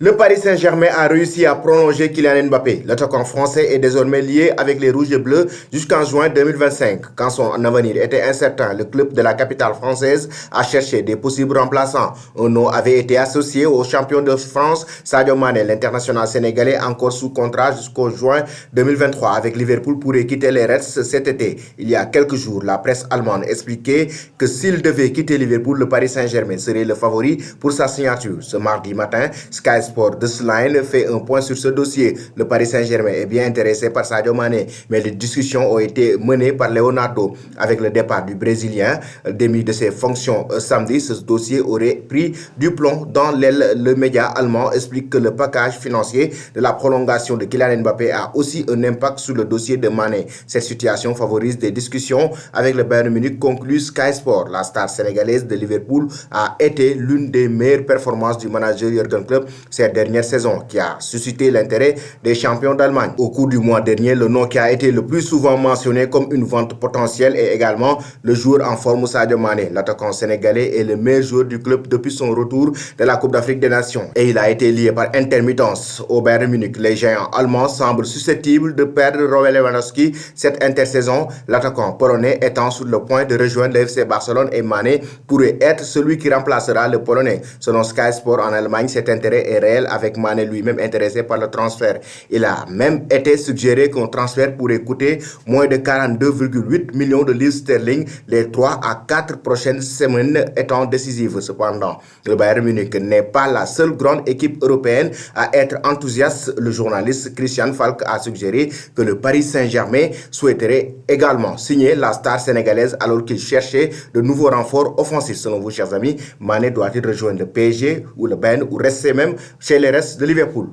Le Paris Saint-Germain a réussi à prolonger Kylian Mbappé. L'attaquant français est désormais lié avec les Rouges et Bleus jusqu'en juin 2025. Quand son avenir était incertain, le club de la capitale française a cherché des possibles remplaçants. Un nom avait été associé au champion de France, Sadio Mané. L'international sénégalais, encore sous contrat jusqu'au juin 2023 avec Liverpool, pourrait quitter les Reds cet été. Il y a quelques jours, la presse allemande expliquait que s'il devait quitter Liverpool, le Paris Saint-Germain serait le favori pour sa signature. Ce mardi matin, Sky Sport Deadline fait un point sur ce dossier. Le Paris Saint-Germain est bien intéressé par Sadio Mané, mais les discussions ont été menées par Leonardo. Avec le départ du Brésilien, démis de ses fonctions samedi, ce dossier aurait pris du plomb dans l'aile. Le média allemand explique que le package financier de la prolongation de Kylian Mbappé a aussi un impact sur le dossier de Mané. Cette situation favorise des discussions avec le Bayern Munich, conclut Sky Sport. La star sénégalaise de Liverpool a été l'une des meilleures performances du manager Jürgen Klopp cette dernière saison, qui a suscité l'intérêt des champions d'Allemagne. Au cours du mois dernier, le nom qui a été le plus souvent mentionné comme une vente potentielle est également le joueur en forme Sadio Mané. L'attaquant sénégalais est le meilleur joueur du club depuis son retour de la Coupe d'Afrique des Nations et il a été lié par intermittence au Bayern Munich. Les géants allemands semblent susceptibles de perdre Robert Lewandowski cette intersaison. L'attaquant polonais étant sur le point de rejoindre le FC Barcelone et Mané pourrait être celui qui remplacera le Polonais. Selon Sky Sport en Allemagne, cet intérêt est réel avec Mané lui-même intéressé par le transfert. Il a même été suggéré qu'un transfert pourrait coûter moins de 42,8 millions de livres sterling, les 3 à 4 prochaines semaines étant décisives. Cependant, le Bayern Munich n'est pas la seule grande équipe européenne à être enthousiaste. Le journaliste Christian Falk a suggéré que le Paris Saint-Germain souhaiterait également signer la star sénégalaise alors qu'il cherchait de nouveaux renforts offensifs. Selon vous, chers amis, Mané doit-il rejoindre le PSG ou le Bayern ou rester même chez les restes de Liverpool?